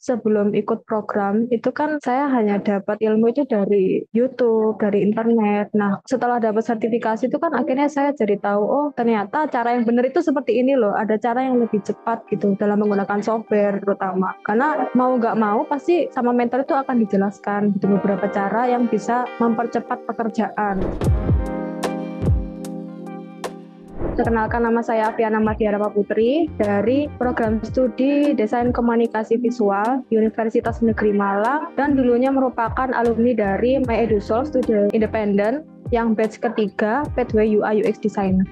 sebelum ikut program itu kan saya hanya dapat ilmu itu dari YouTube, dari internet. Nah, setelah dapat sertifikasi itu kan akhirnya saya jadi tahu, oh ternyata cara yang benar itu seperti ini loh. Ada cara yang lebih cepat gitu dalam menggunakan software terutama. Karena mau nggak mau pasti sama mentor itu akan dijelaskan gitu beberapa cara yang bisa mempercepat pekerjaan. Perkenalkan, nama saya Aviana Mardiara Putri dari program studi Desain Komunikasi Visual Universitas Negeri Malang dan dulunya merupakan alumni dari My EduSolve Studi Independen yang batch ketiga Pathway UI UX Designer.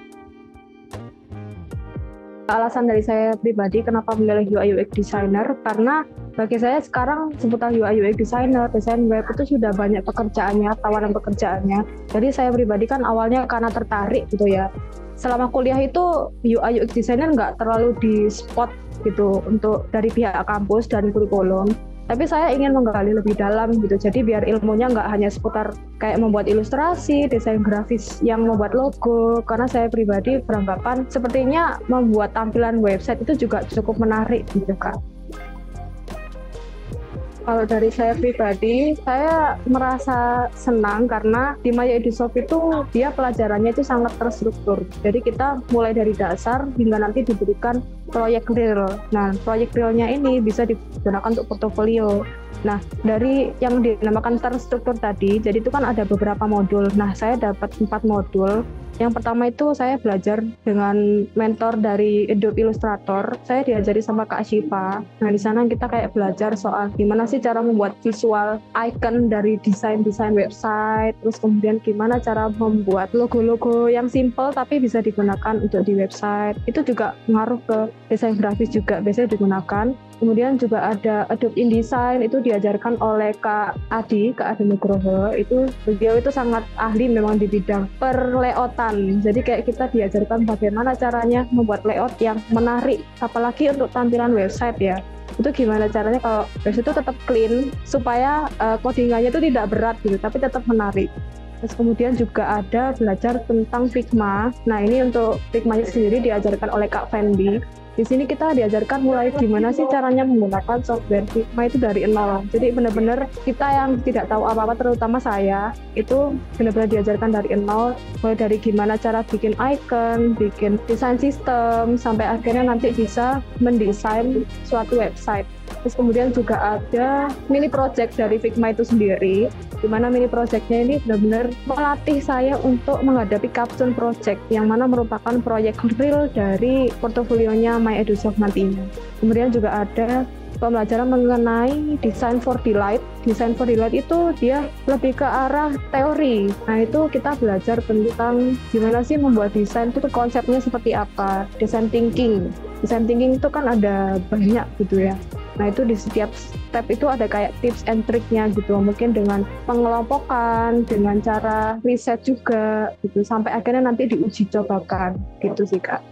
Alasan dari saya pribadi kenapa memilih UI UX Designer, karena bagi saya sekarang seputar UI UX Designer, desain web itu sudah banyak pekerjaannya, tawaran pekerjaannya. Jadi saya pribadi kan awalnya karena tertarik gitu ya. Selama kuliah itu UI UX Designer nggak terlalu di spot gitu untuk dari pihak kampus dan kurikulum. Tapi saya ingin menggali lebih dalam gitu, jadi biar ilmunya nggak hanya seputar kayak membuat ilustrasi, desain grafis yang membuat logo, karena saya pribadi beranggapan sepertinya membuat tampilan website itu juga cukup menarik gitu Kak. Kalau dari saya pribadi, saya merasa senang karena di My EduSolve itu dia pelajarannya itu sangat terstruktur. Jadi kita mulai dari dasar hingga nanti diberikan proyek real. Nah, proyek realnya ini bisa digunakan untuk portofolio. Nah, dari yang dinamakan terstruktur tadi, jadi itu kan ada beberapa modul. Nah, saya dapat 4 modul. Yang pertama itu saya belajar dengan mentor dari Adobe Illustrator. Saya diajari sama Kak Syifa. Nah, di sana kita kayak belajar soal gimana sih cara membuat visual icon dari desain-desain website, terus kemudian gimana cara membuat logo-logo yang simple tapi bisa digunakan untuk di website. Itu juga ngaruh ke desain grafis juga biasanya digunakan. Kemudian juga ada Adobe InDesign, itu diajarkan oleh Kak Adi Nugroho. Beliau itu sangat ahli memang di bidang per-layoutan. Jadi kayak kita diajarkan bagaimana caranya membuat layout yang menarik, apalagi untuk tampilan website ya. Itu gimana caranya kalau website itu tetap clean supaya codingannya itu tidak berat gitu, tapi tetap menarik. Terus kemudian juga ada belajar tentang Figma. Nah, ini untuk Figma sendiri diajarkan oleh Kak Fendi. Di sini kita diajarkan mulai gimana sih caranya menggunakan software Figma itu dari nol. Jadi benar-benar kita yang tidak tahu apa-apa, terutama saya, itu benar-benar diajarkan dari nol. Mulai dari gimana cara bikin icon, bikin desain sistem, sampai akhirnya nanti bisa mendesain suatu website. Terus kemudian juga ada mini project dari Figma itu sendiri, di mana mini projectnya ini benar-benar melatih saya untuk menghadapi capstone project, yang mana merupakan proyek real dari portofolionya My EduSolve nantinya. Kemudian juga ada pembelajaran mengenai Design for Delight. Design for Delight itu dia lebih ke arah teori. Nah, itu kita belajar tentang gimana sih membuat desain itu konsepnya seperti apa. Design thinking. Design thinking itu kan ada banyak gitu ya. Nah, itu di setiap step itu ada kayak tips and triknya gitu. Mungkin dengan pengelompokan, dengan cara riset juga gitu. Sampai akhirnya nanti diuji cobakan gitu sih Kak.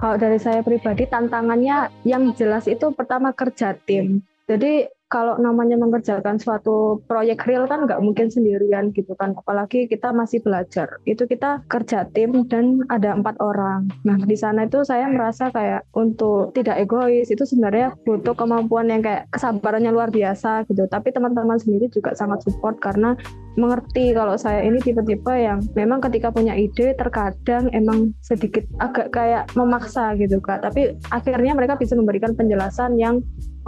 Kalau dari saya pribadi, tantangannya yang jelas itu pertama kerja tim. Jadi kalau namanya mengerjakan suatu proyek real kan nggak mungkin sendirian gitu kan. Apalagi kita masih belajar. Itu kita kerja tim dan ada 4 orang. Nah, di sana itu saya merasa kayak untuk tidak egois, itu sebenarnya butuh kemampuan yang kayak kesabarannya luar biasa gitu. Tapi teman-teman sendiri juga sangat support karena mengerti kalau saya ini tipe-tipe yang memang ketika punya ide terkadang emang sedikit agak kayak memaksa gitu Kak. Tapi akhirnya mereka bisa memberikan penjelasan yang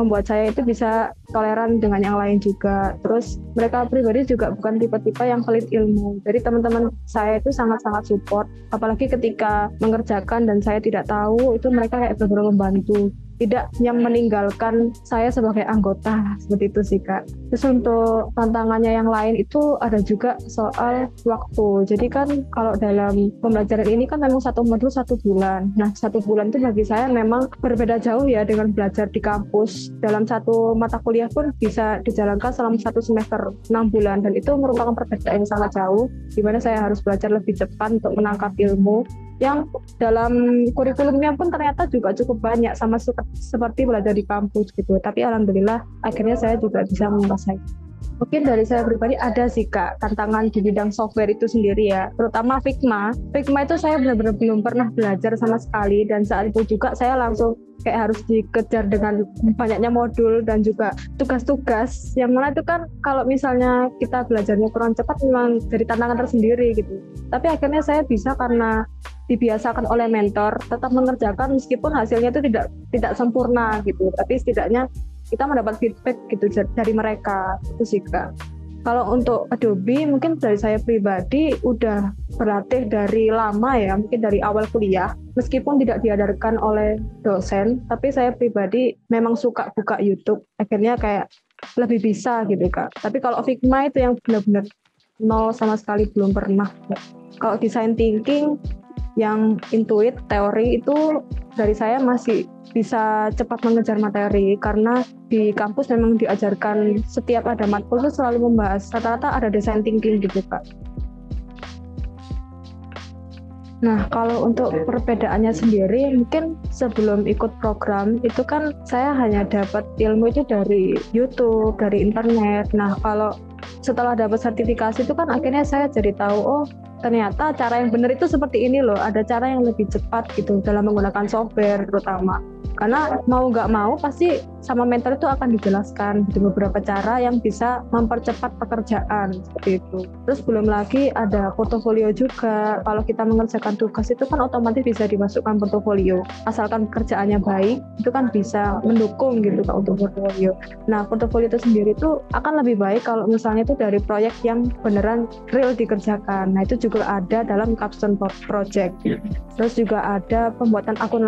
membuat saya itu bisa toleran dengan yang lain juga. Terus mereka pribadi juga bukan tipe-tipe yang pelit ilmu. Jadi teman-teman saya itu sangat-sangat support. Apalagi ketika mengerjakan dan saya tidak tahu, itu mereka kayak benar-benar membantu. Tidak yang meninggalkan saya sebagai anggota, seperti itu sih Kak. Terus untuk tantangannya yang lain itu ada juga soal waktu. Jadi kan kalau dalam pembelajaran ini kan memang satu modul 1 bulan. Nah, 1 bulan itu bagi saya memang berbeda jauh ya dengan belajar di kampus. Dalam satu mata kuliah pun bisa dijalankan selama 1 semester 6 bulan. Dan itu merupakan perbedaan yang sangat jauh, di mana saya harus belajar lebih cepat untuk menangkap ilmu. Yang dalam kurikulumnya pun ternyata juga cukup banyak sama seperti belajar di kampus gitu. Tapi alhamdulillah akhirnya saya juga bisa menguasai. Mungkin dari saya pribadi ada sih Kak, tantangan di bidang software itu sendiri ya, terutama Figma. Figma itu saya benar-benar belum pernah belajar sama sekali, dan saat itu juga saya langsung kayak harus dikejar dengan banyaknya modul dan juga tugas-tugas, yang mana itu kan kalau misalnya kita belajarnya kurang cepat memang jadi tantangan tersendiri gitu. Tapi akhirnya saya bisa karena dibiasakan oleh mentor tetap mengerjakan meskipun hasilnya itu tidak sempurna gitu, tapi setidaknya kita mendapat feedback gitu dari mereka. Itu sih Kak. Kalau untuk Adobe mungkin dari saya pribadi udah berlatih dari lama ya, mungkin dari awal kuliah. Meskipun tidak diajarkan oleh dosen, tapi saya pribadi memang suka buka YouTube. Akhirnya kayak lebih bisa gitu Kak. Tapi kalau Figma itu yang benar-benar nol sama sekali, belum pernah. Kalau design thinking yang intuit teori itu dari saya masih bisa cepat mengejar materi, karena di kampus memang diajarkan setiap ada matkul itu selalu membahas, rata-rata ada design thinking gitu Kak. Nah, kalau untuk perbedaannya sendiri, mungkin sebelum ikut program itu kan saya hanya dapat ilmu itu dari YouTube, dari internet. Nah, kalau setelah dapat sertifikasi itu kan akhirnya saya jadi tahu, oh ternyata cara yang benar itu seperti ini loh, ada cara yang lebih cepat gitu dalam menggunakan software terutama. Karena mau nggak mau pasti sama mentor itu akan dijelaskan gitu, beberapa cara yang bisa mempercepat pekerjaan seperti itu. Terus belum lagi ada portofolio juga. Kalau kita mengerjakan tugas itu kan otomatis bisa dimasukkan portofolio. Asalkan kerjaannya baik, itu kan bisa mendukung gitu Kak untuk portofolio. Nah, portofolio itu sendiri tuh akan lebih baik kalau misalnya itu dari proyek yang beneran real dikerjakan. Nah, itu juga ada dalam capstone project. Terus juga ada pembuatan akun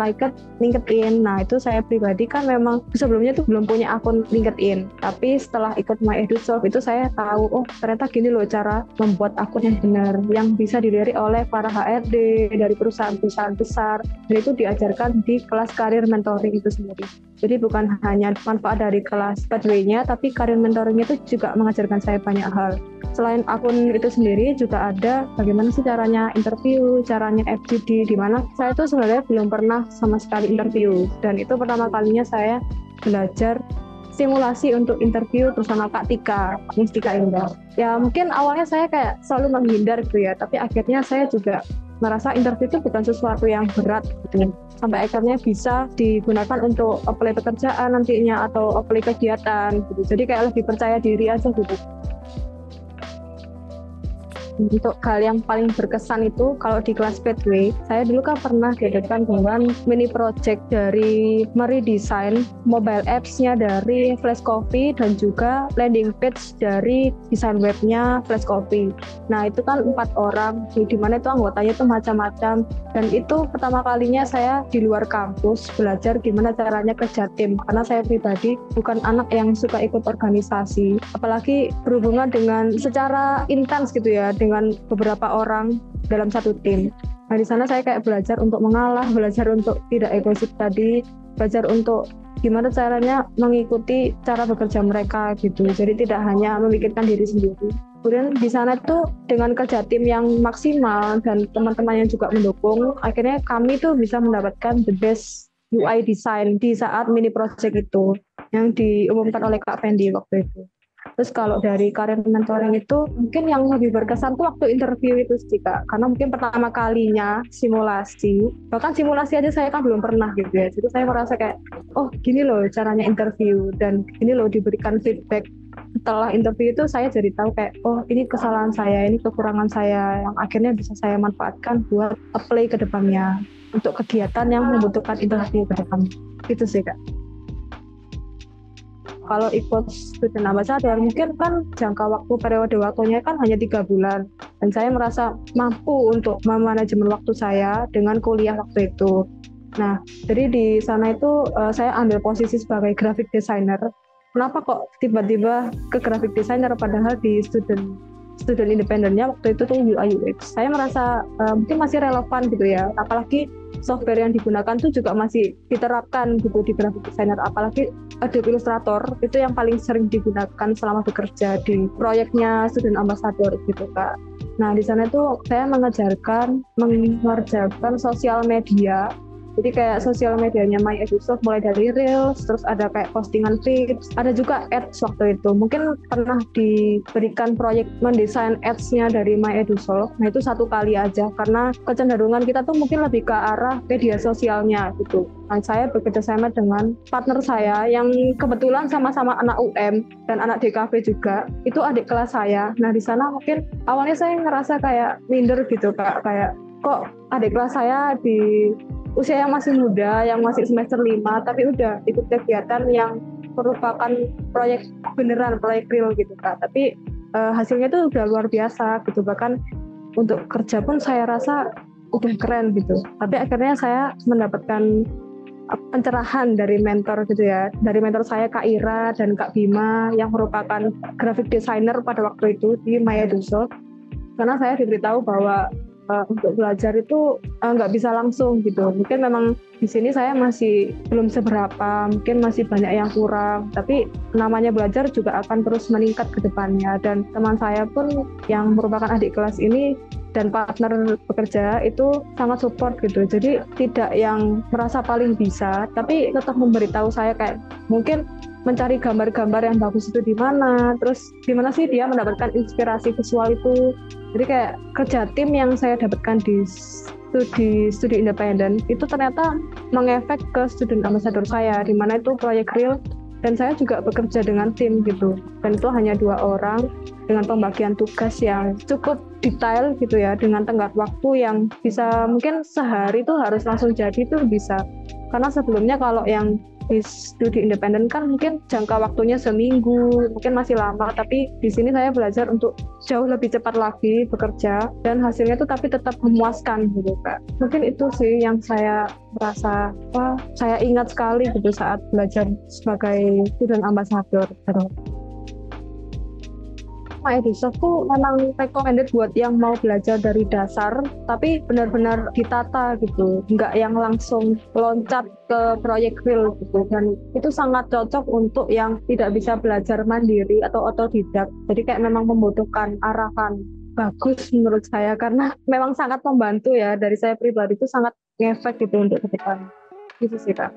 LinkedIn. Nah, itu saya pribadi kan memang sebelumnya tuh belum punya akun LinkedIn. Tapi setelah ikut My EduSoft itu saya tahu, oh ternyata gini loh cara membuat akun yang benar, yang bisa dilirik oleh para HRD dari perusahaan-perusahaan besar. Dan itu diajarkan di kelas karir mentoring itu sendiri. Jadi bukan hanya manfaat dari kelas pathway-nya, tapi karir mentoring itu juga mengajarkan saya banyak hal. Selain akun itu sendiri juga ada bagaimana sih caranya interview, caranya FGD, di mana saya tuh sebenarnya belum pernah sama sekali interview, dan itu pertama kalinya saya belajar simulasi untuk interview bersama Kak Tika, Mustika Indah. Ya mungkin awalnya saya kayak selalu menghindar gitu ya, tapi akhirnya saya juga merasa interview itu bukan sesuatu yang berat gitu. Sampai akhirnya bisa digunakan untuk apply pekerjaan nantinya atau apply kegiatan gitu. Jadi kayak lebih percaya diri aja gitu. Untuk hal yang paling berkesan itu kalau di kelas Pathway, saya dulu kan pernah diadakan dengan mini project dari meredesign mobile apps-nya dari Flash Coffee dan juga landing page dari desain webnya Flash Coffee. Nah itu kan 4 orang, di mana itu anggotanya itu macam-macam, dan itu pertama kalinya saya di luar kampus belajar gimana caranya kerja tim, karena saya pribadi bukan anak yang suka ikut organisasi, apalagi berhubungan dengan secara intens gitu ya dengan beberapa orang dalam satu tim. Nah di sana saya kayak belajar untuk mengalah, belajar untuk tidak egois tadi, belajar untuk gimana caranya mengikuti cara bekerja mereka gitu. Jadi tidak hanya memikirkan diri sendiri. Kemudian di sana tuh dengan kerja tim yang maksimal dan teman-teman yang juga mendukung, akhirnya kami tuh bisa mendapatkan the best UI design di saat mini project itu yang diumumkan oleh Kak Fendi waktu itu. Terus kalau dari karir mentoring itu mungkin yang lebih berkesan tuh waktu interview itu sih Kak, karena mungkin pertama kalinya simulasi, bahkan simulasi aja saya kan belum pernah gitu ya, jadi saya merasa kayak oh gini loh caranya interview, dan gini loh diberikan feedback. Setelah interview itu saya jadi tahu kayak oh ini kesalahan saya, ini kekurangan saya yang akhirnya bisa saya manfaatkan buat apply ke depannya untuk kegiatan yang membutuhkan interview ke depan. Gitu sih Kak. Kalau ikut student ambassador mungkin kan jangka waktu periode waktunya kan hanya 3 bulan, dan saya merasa mampu untuk memanajemen waktu saya dengan kuliah waktu itu. Nah jadi di sana itu saya ambil posisi sebagai graphic designer. Kenapa kok tiba-tiba ke graphic designer padahal di student independennya waktu itu tuh UI UX. Saya merasa mungkin masih relevan gitu ya, apalagi software yang digunakan tuh juga masih diterapkan gitu di graphic designer, apalagi Adobe Illustrator itu yang paling sering digunakan selama bekerja di proyeknya student ambassador gitu Kak. Nah di sana tuh saya mengerjakan sosial media Jadi kayak sosial medianya My Edusoft mulai dari Reels, terus ada kayak postingan feeds, ada juga ads waktu itu. Mungkin pernah diberikan proyek mendesain ads-nya dari My Edusoft. Nah itu satu kali aja karena kecenderungan kita tuh mungkin lebih ke arah media sosialnya gitu. Nah, saya bekerja sama dengan partner saya yang kebetulan sama-sama anak UM dan anak DKV juga. Itu adik kelas saya. Nah di sana mungkin awalnya saya ngerasa kayak minder gitu Kak, kayak kok adik kelas saya di usia yang masih muda, yang masih semester 5, tapi udah ikut kegiatan yang merupakan proyek beneran, proyek real gitu Kak. Tapi hasilnya itu udah luar biasa gitu. Bahkan untuk kerja pun saya rasa udah keren gitu. Tapi akhirnya saya mendapatkan pencerahan dari mentor gitu ya. Dari mentor saya Kak Ira dan Kak Bima yang merupakan graphic designer pada waktu itu di My Edusoft. Karena saya diberitahu bahwa untuk belajar itu nggak bisa langsung gitu. Mungkin memang di sini saya masih belum seberapa, mungkin masih banyak yang kurang. Tapi namanya belajar juga akan terus meningkat ke depannya. Dan teman saya pun yang merupakan adik kelas ini dan partner bekerja itu sangat support gitu. Jadi tidak yang merasa paling bisa, tapi tetap memberitahu saya kayak mungkin mencari gambar-gambar yang bagus itu di mana, terus di mana sih dia mendapatkan inspirasi visual itu. Jadi kayak kerja tim yang saya dapatkan di studi independen itu ternyata mengefek ke student ambassador saya, di mana itu proyek real dan saya juga bekerja dengan tim gitu. Dan itu hanya 2 orang dengan pembagian tugas yang cukup detail gitu ya, dengan tenggat waktu yang bisa mungkin sehari itu harus langsung jadi itu bisa. Karena sebelumnya kalau yang di studi independen kan mungkin jangka waktunya seminggu, mungkin masih lama, tapi di sini saya belajar untuk jauh lebih cepat lagi bekerja dan hasilnya tuh tapi tetap memuaskan gitu Kak. Mungkin itu sih yang saya merasa saya ingat sekali gitu saat belajar sebagai student ambassador. My Edusoft tuh memang recommended buat yang mau belajar dari dasar tapi benar-benar ditata gitu, nggak yang langsung loncat ke proyek real gitu. Dan itu sangat cocok untuk yang tidak bisa belajar mandiri atau otodidak, jadi kayak memang membutuhkan arahan bagus menurut saya karena memang sangat membantu ya, dari saya pribadi itu sangat ngefek gitu untuk ke depan gitu sih Kak.